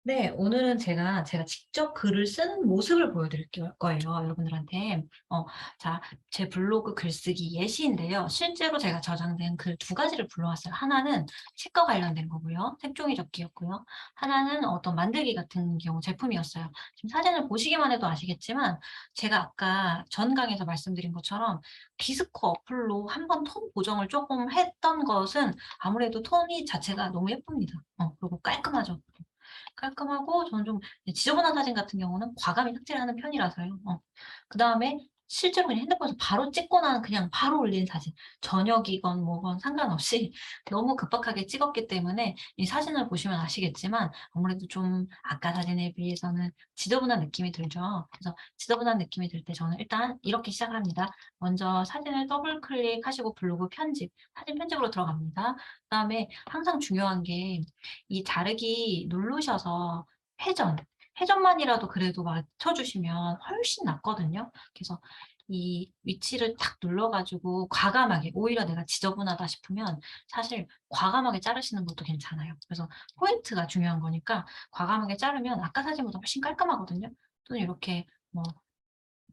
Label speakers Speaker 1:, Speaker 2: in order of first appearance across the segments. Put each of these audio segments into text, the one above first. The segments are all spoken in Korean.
Speaker 1: 네. 오늘은 제가 직접 글을 쓰는 모습을 보여드릴 거예요, 여러분들한테. 자, 제 블로그 글쓰기 예시인데요. 실제로 제가 저장된 글 두 가지를 불러왔어요. 하나는 책과 관련된 거고요. 색종이 접기였고요. 하나는 어떤 만들기 같은 경우 제품이었어요. 지금 사진을 보시기만 해도 아시겠지만 제가 아까 전 강에서 말씀드린 것처럼 비스코 어플로 한번 톤 보정을 조금 했던 것은 아무래도 톤이 자체가 너무 예쁩니다. 그리고 깔끔하죠. 깔끔하고 저는 좀 지저분한 사진 같은 경우는 과감히 삭제를 하는 편이라서요. 그다음에 실제로 그냥 핸드폰에서 바로 찍고 나는 그냥 바로 올린 사진. 저녁이건 뭐건 상관없이 너무 급박하게 찍었기 때문에 이 사진을 보시면 아시겠지만 아무래도 좀 아까 사진에 비해서는 지저분한 느낌이 들죠. 그래서 지저분한 느낌이 들 때 저는 일단 이렇게 시작을 합니다. 먼저 사진을 더블 클릭하시고 블로그 편집, 사진 편집으로 들어갑니다. 그다음에 항상 중요한 게 이 자르기 누르셔서 회전, 회전만이라도 그래도 맞춰 주시면 훨씬 낫거든요. 그래서 이 위치를 탁 눌러 가지고 과감하게 오히려 내가 지저분하다 싶으면 사실 과감하게 자르시는 것도 괜찮아요. 그래서 포인트가 중요한 거니까 과감하게 자르면 아까 사진보다 훨씬 깔끔하거든요. 또는 이렇게 뭐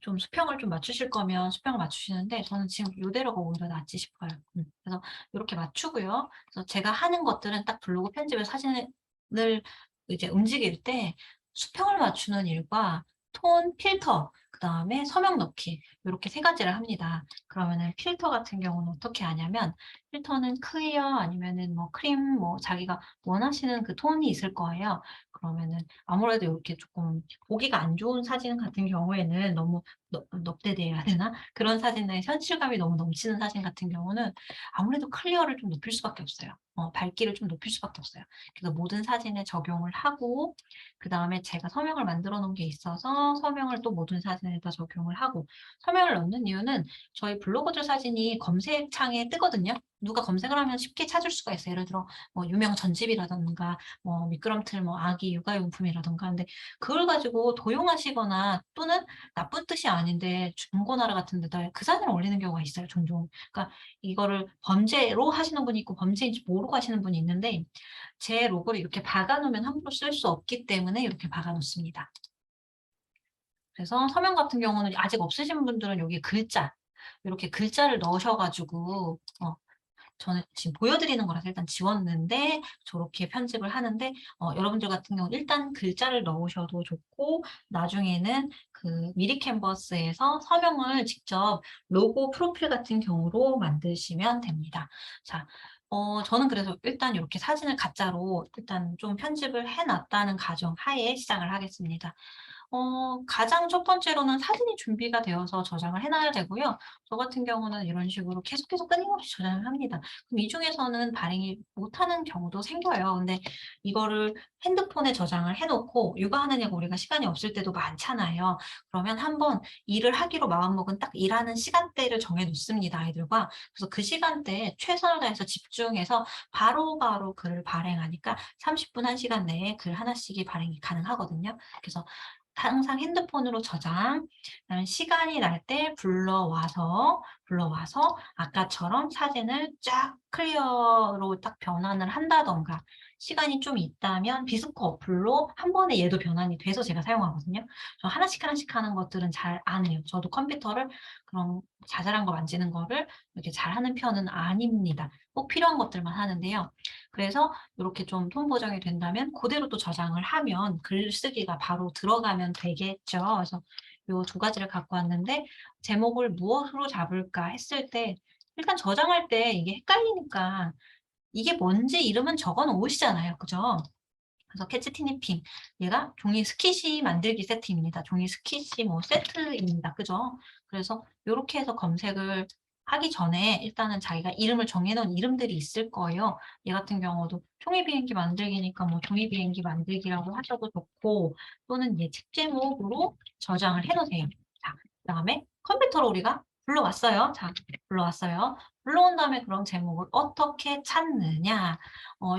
Speaker 1: 좀 수평을 좀 맞추실 거면 수평을 맞추시는데 저는 지금 요대로가 오히려 낫지 싶어요. 그래서 요렇게 맞추고요. 그래서 제가 하는 것들은 딱 블로그 편집에 사진을 이제 움직일 때 수평을 맞추는 일과 톤, 필터, 그다음에 서명 넣기 요렇게 세 가지를 합니다. 그러면은 필터 같은 경우는 어떻게 하냐면 필터는 클리어 아니면은 뭐 크림 뭐 자기가 원하시는 그 톤이 있을 거예요. 그러면은 아무래도 요렇게 쪼끔 보기가 안 좋은 사진 같은 경우에는 너무 넙대대해야 되나? 그런 사진의 현실감이 너무 넘치는 사진 같은 경우는 아무래도 클리어를 좀 높일 수밖에 없어요. 밝기를 좀 높일 수밖에 없어요. 그래서 모든 사진에 적용을 하고 그다음에 제가 서명을 만들어 놓은 게 있어서 서명을 또 모든 사진에다 적용을 하고 서명을 넣는 이유는 저희 블로거들 사진이 검색창에 뜨거든요. 누가 검색을 하면 쉽게 찾을 수가 있어요. 예를 들어 뭐 유명 전집이라든가 뭐 미끄럼틀 뭐 아기 육아용품이라든가. 근데 그걸 가지고 도용하시거나 또는 나쁜 뜻이 아닌데 중고나라 같은 데다 그 사진을 올리는 경우가 있어요 종종. 그러니까 이거를 범죄로 하시는 분이 있고 범죄인지 모르고 하시는 분이 있는데 제 로고를 이렇게 박아 놓으면 함부로 쓸 수 없기 때문에 이렇게 박아 놓습니다. 그래서 서명 같은 경우는 아직 없으신 분들은 여기 글자 요렇게 글자를 넣으셔 가지고 저는 지금 보여드리는 거라서 일단 지웠는데 저렇게 편집을 하는데 여러분들 같은 경우는 일단 글자를 넣으셔도 좋고 나중에는 그 미리 캔버스에서 서명을 직접 로고 프로필 같은 경우로 만드시면 됩니다. 자 저는 그래서 일단 요렇게 사진을 가짜로 일단 좀 편집을 해 놨다는 가정하에 시작을 하겠습니다. 가장 첫 번째로는 사진이 준비가 되어서 저장을 해 놔야 되고요. 저 같은 경우는 이런 식으로 계속해서 끊임없이 저장을 합니다. 그럼 이 중에서는 발행이 못하는 경우도 생겨요. 근데 이거를 핸드폰에 저장을 해 놓고 육아하느냐고 우리가 시간이 없을 때도 많잖아요. 그러면 한번 일을 하기로 마음먹은 딱 일하는 시간대를 정해 놓습니다, 아이들과. 그래서 그 시간대에 최선을 다해서 집중해서 바로바로 글을 발행하니까 30 분, 1 시간 내에 글 하나씩이 발행이 가능하거든요. 그래서 항상 핸드폰으로 저장, 그다음에 시간이 날 때 불러와서 아까처럼 사진을 쫙 클리어로 딱 변환을 한다든가 시간이 좀 있다면 비스코 어플로 한 번에 얘도 변환이 돼서 제가 사용하거든요. 저 하나씩 하나씩 하는 것들은 잘 안 해요. 저도 컴퓨터를 그런 자잘한 거 만지는 거를 이렇게 잘하는 편은 아닙니다. 꼭 필요한 것들만 하는데요. 그래서 요렇게 좀 톤 보정이 된다면 고대로 또 저장을 하면 글쓰기가 바로 들어가면 되겠죠. 그래서 요 두 가지를 갖고 왔는데 제목을 무엇으로 잡을까 했을 때 일단 저장할 때 이게 헷갈리니까 이게 뭔지 이름은 적어 놓으시잖아요. 그죠? 그래서 캐치 티니핑 얘가 종이 스킷이 만들기 세트입니다. 종이 스킷이 뭐 세트입니다. 그죠? 그래서 요렇게 해서 검색을 하기 전에 일단은 자기가 이름을 정해 놓은 이름들이 있을 거예요. 얘 같은 경우도 종이 비행기 만들기니까 뭐 종이 비행기 만들기라고 하셔도 좋고 또는 얘 책 제목으로 저장을 해 놓으세요. 자 그다음에 컴퓨터로 우리가 불러왔어요. 자 불러왔어요. 불러온 다음에 그럼 제목을 어떻게 찾느냐.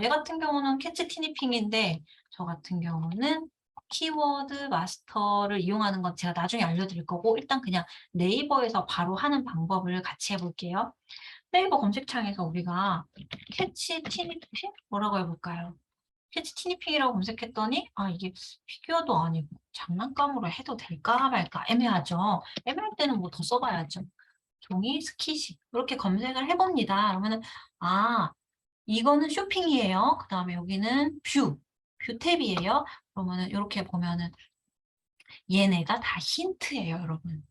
Speaker 1: 얘 같은 경우는 캐치 티니핑인데 저 같은 경우는 키워드 마스터를 이용하는 건 제가 나중에 알려드릴 거고 일단 그냥 네이버에서 바로 하는 방법을 같이 해 볼게요. 네이버 검색창에서 우리가 캐치 티니핑 뭐라고 해 볼까요? 캐치 티니핑이라고 검색했더니 아 이게 피규어도 아니고 장난감으로 해도 될까 말까 애매하죠. 애매할 때는 뭐 더 써봐야죠. 종이 스키시 이렇게 검색을 해봅니다. 그러면은 아 이거는 쇼핑이에요. 그다음에 여기는 뷰 탭이에요. 그러면은 이렇게 보면은 얘네가 다 힌트예요, 여러분.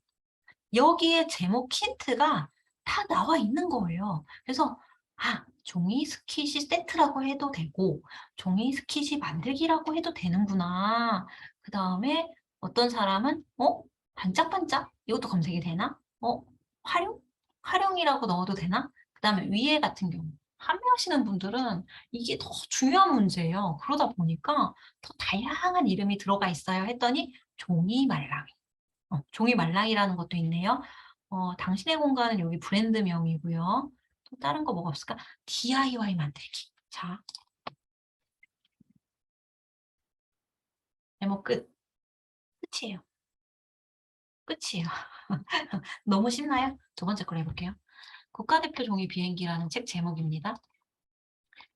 Speaker 1: 여기에 제목 힌트가 다 나와 있는 거예요. 그래서 아 종이 스킷이 세트라고 해도 되고 종이 스킷이 만들기라고 해도 되는구나. 그다음에 어떤 사람은 반짝반짝 이것도 검색이 되나? 활용? 활용이라고 넣어도 되나? 그다음에 위에 같은 경우 판매하시는 분들은 이게 더 중요한 문제예요. 그러다 보니까 더 다양한 이름이 들어가 있어요 했더니 종이 말랑이. 종이 말랑이라는 것도 있네요. 당신의 공간은 여기 브랜드명이고요. 또 다른 거 뭐가 없을까? DIY 만들기. 자, 제목 끝. 끝이에요. 끝이에요. 너무 쉽나요? 두 번째 걸 해볼게요. 국가대표 종이 비행기라는 책 제목입니다.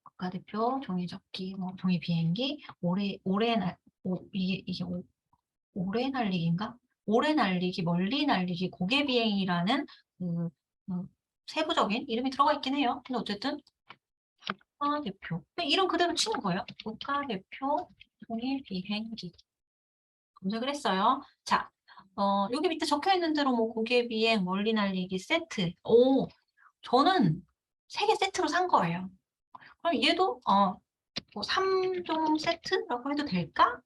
Speaker 1: 국가대표 종이 접기, 뭐 종이 비행기, 오래 날리기인가? 오래 날리기, 멀리 날리기, 고개 비행이라는 그, 세부적인 이름이 들어가 있긴 해요. 근데 어쨌든 국가대표. 이름 그대로 치는 거예요. 국가대표 종이 비행기. 검색을 했어요. 자, 여기 밑에 적혀 있는 대로 뭐 고개 비행, 멀리 날리기 세트. 오, 저는 3개 세트로 산 거예요. 그럼 얘도 뭐 3종 세트라고 해도 될까?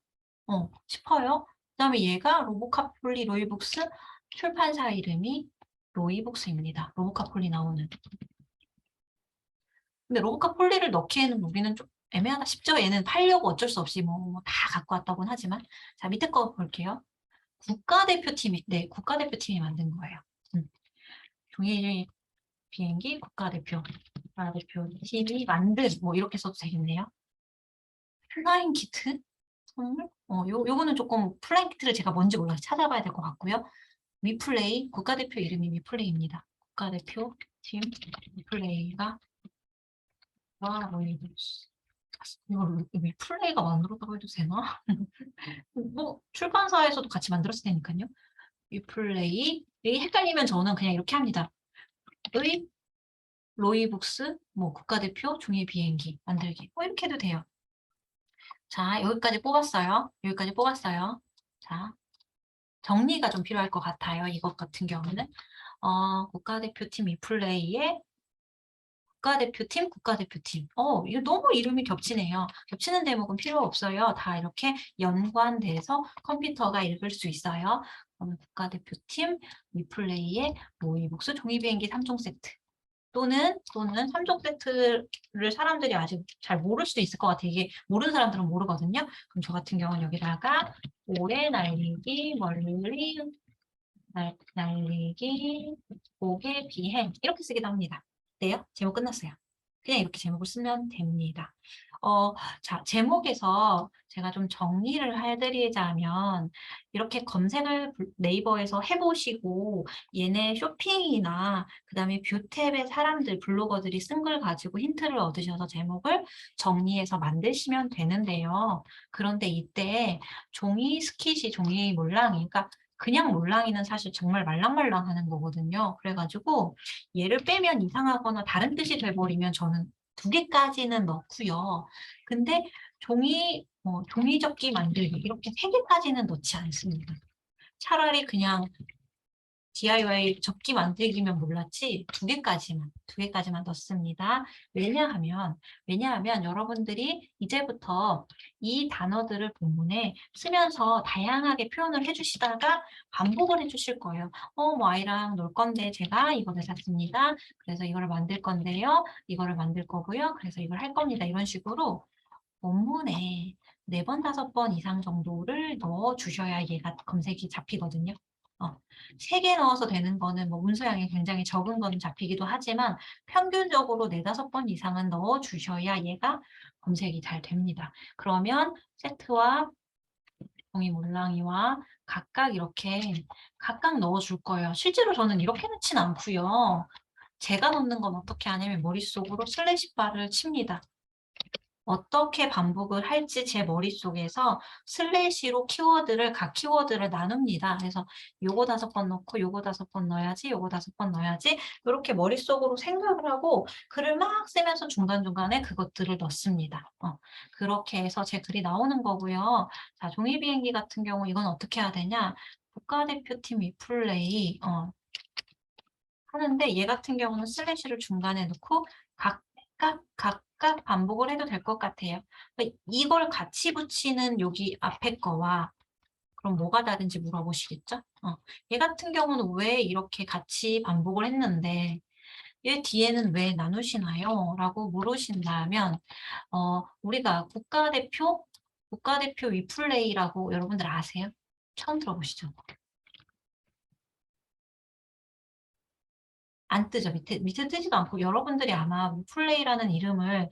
Speaker 1: 싶어요. 그다음에 얘가 로보카폴리 로이북스 출판사 이름이 로이북스입니다. 로보카폴리 나오는. 근데 로보카 폴리를 넣기에는 우리는 좀 애매하다 싶죠? 얘는 팔려고 어쩔 수 없이 뭐 다 갖고 왔다고는 하지만. 자, 밑에 거 볼게요. 국가대표팀이, 네, 국가대표팀이 만든 거예요. 종이 비행기 국가대표팀이 만든, 뭐 이렇게 써도 되겠네요. 플라잉 키트? 선물? 요거는 조금 플라잉 키트를 제가 뭔지 몰라서 찾아봐야 될 것 같고요. 위플레이, 국가대표 이름이 위플레이입니다. 국가대표팀 위플레이가 뭐 이걸 위플레이가 만들었다고 해도 되나? 뭐 출판사에서도 같이 만들었을 테니까요. 위플레이 헷갈리면 저는 그냥 이렇게 합니다. 의 로이북스 뭐 국가대표 종이 비행기 만들기 뭐 이렇게 해도 돼요. 자 여기까지 뽑았어요. 여기까지 뽑았어요. 자 정리가 좀 필요할 것 같아요. 이것 같은 경우는 국가대표팀 위플레이의 국가대표팀. 이거 너무 이름이 겹치네요. 겹치는 대목은 필요 없어요. 다 이렇게 연관돼서 컴퓨터가 읽을 수 있어요. 그러면 국가대표팀 리플레이의 모의복수 종이비행기 3종 세트. 또는 3종 세트를 사람들이 아직 잘 모를 수도 있을 것 같아요. 이게 모르는 사람들은 모르거든요. 그럼 저 같은 경우는 여기다가 오래 날리기, 멀리 날리기, 고개 비행 이렇게 쓰기도 합니다. 어때요? 제목 끝났어요. 그냥 이렇게 제목을 쓰면 됩니다. 자, 제목에서 제가 좀 정리를 해드리자면 이렇게 검색을 네이버에서 해보시고 얘네 쇼핑이나 그 다음에 뷰탭의 사람들, 블로거들이 쓴 걸 가지고 힌트를 얻으셔서 제목을 정리해서 만드시면 되는데요. 그런데 이때 종이 스킷이 종이 몰랑이, 그러니까 그냥 몰랑이는 사실 정말 말랑말랑하는 거거든요. 그래가지고 얘를 빼면 이상하거나 다른 뜻이 돼버리면 저는 2개까지는 넣고요. 근데 종이 접기 만들기 이렇게 3개까지는 넣지 않습니다. 차라리 그냥 DIY 접기 만들기면 몰랐지 2개까지만 넣습니다. 왜냐하면 여러분들이 이제부터 이 단어들을 본문에 쓰면서 다양하게 표현을 해주시다가 반복을 해주실 거예요. 뭐 아이랑 놀 건데 제가 이거를 샀습니다. 그래서 이거를 만들 건데요. 이거를 만들 거고요. 그래서 이걸 할 겁니다. 이런 식으로 원문에 4번, 5번 이상 정도를 넣어 주셔야 얘가 검색이 잡히거든요. 3개 넣어서 되는 거는 뭐 문서량이 굉장히 적은 거는 잡히기도 하지만 평균적으로 4, 5번 이상은 넣어 주셔야 얘가 검색이 잘 됩니다. 그러면 세트와 종이 몰랑이와 각각 이렇게 각각 넣어 줄 거예요. 실제로 저는 이렇게 넣진 않고요. 제가 넣는 건 어떻게 하냐면 머릿속으로 슬래시 바를 칩니다. 어떻게 반복을 할지 제 머릿속에서 슬래시로 키워드를 각 키워드를 나눕니다. 그래서 요거 5번 넣고 요거 5번 넣어야지, 요거 5번 넣어야지 요렇게 머릿속으로 생각을 하고 글을 막 쓰면서 중간중간에 그것들을 넣습니다. 그렇게 해서 제 글이 나오는 거고요. 자, 종이 비행기 같은 경우 이건 어떻게 해야 되냐? 국가대표팀 리플레이 하는데 얘 같은 경우는 슬래시를 중간에 넣고 각각 반복을 해도 될 것 같아요. 그러니까 이걸 같이 붙이는 여기 앞에 거와 그럼 뭐가 다른지 물어보시겠죠? 얘 같은 경우는 왜 이렇게 같이 반복을 했는데 얘 뒤에는 왜 나누시나요? 라고 물으신다면 우리가 국가대표 위플레이라고 여러분들 아세요? 처음 들어보시죠? 안 뜨죠. 밑에 뜨지도 않고 여러분들이 아마 위플레이라는 이름을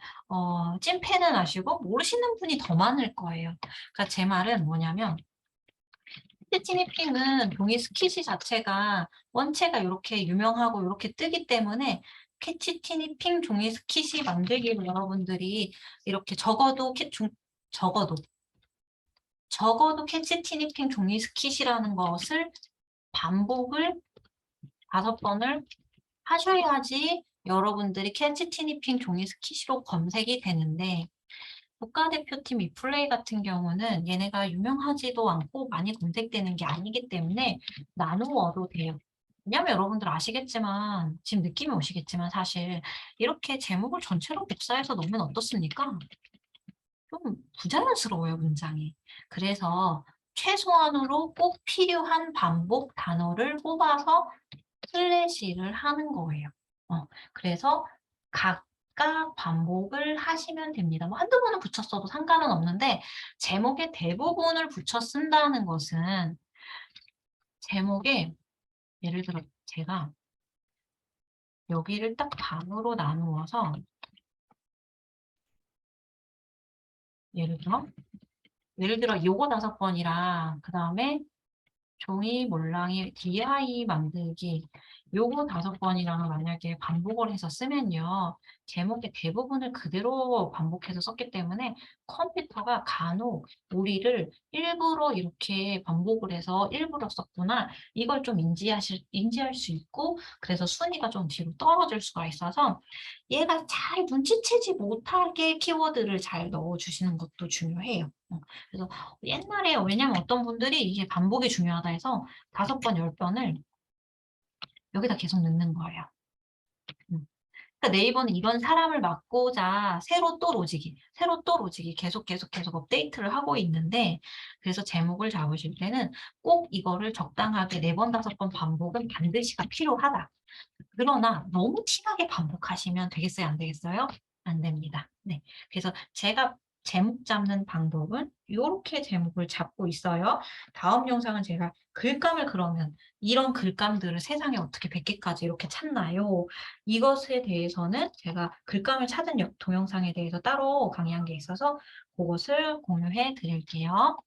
Speaker 1: 찐팬은 아시고 모르시는 분이 더 많을 거예요. 그러니까 제 말은 뭐냐면 캐치티니핑은 종이 스킷이 자체가 원체가 이렇게 유명하고 이렇게 뜨기 때문에 캐치티니핑 종이 스킷이 만들기를 여러분들이 이렇게 적어도 캐치티니핑 종이 스킷이라는 것을 반복을 5번을 하셔야지 여러분들이 캐치티니핑 종이 스킷으로 검색이 되는데 국가대표팀 리플레이 같은 경우는 얘네가 유명하지도 않고 많이 검색되는 게 아니기 때문에 나누어도 돼요. 왜냐면 여러분들 아시겠지만 지금 느낌이 오시겠지만 사실 이렇게 제목을 전체로 복사해서 넣으면 어떻습니까? 좀 부자연스러워요, 문장이. 그래서 최소한으로 꼭 필요한 반복 단어를 뽑아서 슬래시를 하는 거예요. 그래서 각각 반복을 하시면 됩니다. 뭐 한두 번은 붙였어도 상관은 없는데 제목의 대부분을 붙여 쓴다는 것은 제목에 예를 들어 제가 여기를 딱 반으로 나누어서 예를 들어 요거 5번이랑 그다음에 종이 몰랑이 DI 만들기 요거 5번이랑 만약에 반복을 해서 쓰면요. 제목의 대부분을 그대로 반복해서 썼기 때문에 컴퓨터가 간혹 우리를 일부러 이렇게 반복을 해서 일부러 썼구나. 이걸 좀 인지할 수 있고 그래서 순위가 좀 뒤로 떨어질 수가 있어서 얘가 잘 눈치채지 못하게 키워드를 잘 넣어주시는 것도 중요해요. 그래서 옛날에 왜냐면 어떤 분들이 이게 반복이 중요하다 해서 5번, 10번을 여기다 계속 넣는 거예요. 그러니까 네이버는 이런 사람을 막고자 새로 또 로직이 계속 업데이트를 하고 있는데 그래서 제목을 잡으실 때는 꼭 이거를 적당하게 4번, 5번 반복은 반드시가 필요하다. 그러나 너무 티나게 반복하시면 되겠어요? 안 되겠어요? 안 됩니다. 네. 그래서 제가 제목 잡는 방법은 요렇게 제목을 잡고 있어요. 다음 영상은 제가 글감을 그러면 이런 글감들을 세상에 어떻게 100개까지 이렇게 찾나요? 이것에 대해서는 제가 글감을 찾은 동영상에 대해서 따로 강의한 게 있어서 그것을 공유해 드릴게요.